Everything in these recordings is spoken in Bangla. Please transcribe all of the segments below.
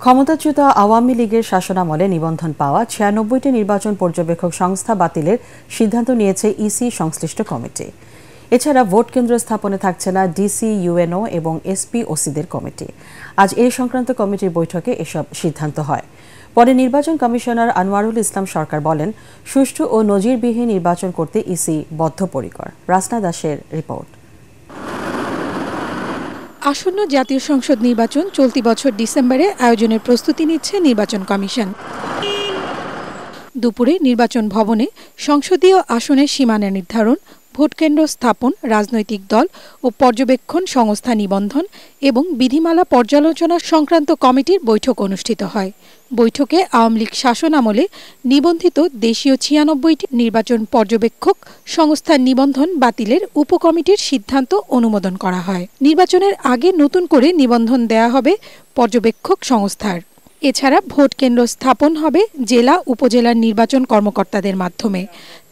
ক্ষমতাচ্যুত আওয়ামী লীগের শাসনামলে নিবন্ধন পাওয়া ৯৬টি নির্বাচন পর্যবেক্ষক সংস্থা বাতিলের সিদ্ধান্ত নিয়েছে ইসি সংশ্লিষ্ট কমিটি। এছাড়া ভোট কেন্দ্র স্থাপনে থাকছে না ডিসি, ইউএনও এবং এসপি, ওসিদের কমিটি। আজ এই সংক্রান্ত কমিটির বৈঠকে এসব সিদ্ধান্ত হয়। পরে নির্বাচন কমিশনার আনোয়ারুল ইসলাম সরকার বলেন, সুষ্ঠু ও নজিরবিহীন নির্বাচন করতে ইসি বদ্ধপরিকর। রাসনা দাসের রিপোর্ট। আসন্ন জাতীয় সংসদ নির্বাচন চলতি বছর ডিসেম্বরে আয়োজনের প্রস্তুতি নিচ্ছে নির্বাচন কমিশন। দুপুরে নির্বাচন ভবনে সংসদীয় আসনের সীমানা নির্ধারণ, ভোটকেন্দ্র স্থাপন, রাজনৈতিক দল ও পর্যবেক্ষণ সংস্থা নিবন্ধন এবং বিধিমালা পর্যালোচনা সংক্রান্ত কমিটির বৈঠক অনুষ্ঠিত হয়। বৈঠকে আওয়ামী লীগ শাসন আমলে নিবন্ধিত দেশীয় ৯৬টি নির্বাচন পর্যবেক্ষক সংস্থার নিবন্ধন বাতিলের উপকমিটির সিদ্ধান্ত অনুমোদন করা হয়। নির্বাচনের আগে নতুন করে নিবন্ধন দেয়া হবে পর্যবেক্ষক সংস্থার। এছাড়া ভোট কেন্দ্র স্থাপন হবে জেলা, উপজেলার নির্বাচন কর্মকর্তাদের মাধ্যমে।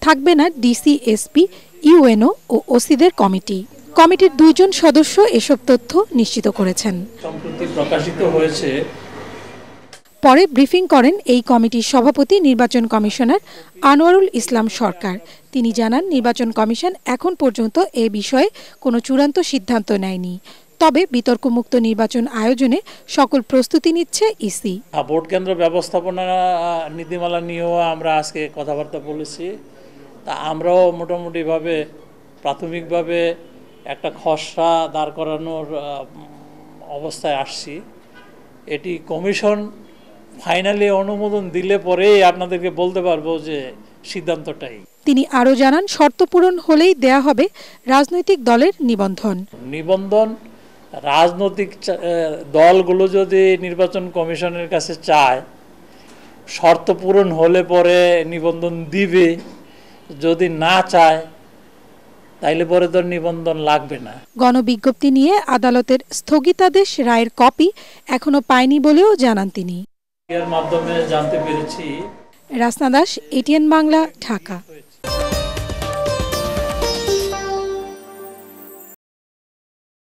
থাকবে না ডিসি, এসপি, ইউএনও ও ওসিদের কমিটি। কমিটির ২ জন সদস্য এসব তথ্য নিশ্চিত করেছেন। সম্প্রতি প্রকাশিত হয়েছে। পরে ব্রিফিং করেন এই কমিটির সভাপতি নির্বাচন কমিশনার আনোয়ারুল ইসলাম সরকার। তিনি জানান, নির্বাচন কমিশন এখন পর্যন্ত এ বিষয়ে কোনো চূড়ান্ত সিদ্ধান্ত নেয়নি। তবে বিতর্কমুক্ত নির্বাচন আয়োজনে সকল প্রস্তুতি নিচ্ছে ইসি। ভোট কেন্দ্র ব্যবস্থাপনা নীতিমালা নিয়েও আমরা আজকে কথাবার্তা বলেছি। তা আমরাও মোটামুটিভাবে প্রাথমিকভাবে একটা খসড়া দাঁড় করানোর অবস্থায় আসছি। এটি কমিশন ফাইনালি অনুমোদন দিলে পরেই আপনাদেরকে বলতে পারবো যে সিদ্ধান্তটাই। তিনি আরও জানান, শর্ত পূরণ হলেই দেয়া হবে রাজনৈতিক দলের নিবন্ধন। রাজনৈতিক দলগুলো যদি নির্বাচন কমিশনের কাছে চায়, শর্ত পূরণ হলে পরে নিবন্ধন দিবে। যদি না চায় তাইলে পরে তো নিবন্ধন লাগবে না। গণবিজ্ঞপ্তি নিয়ে আদালতের স্থগিতাদেশ রায়ের কপি এখনো পায়নি বলেও জানান তিনি। এর মাধ্যমে জানতে পেরেছি। রাসনা দাস, এটিএন বাংলা, ঢাকা।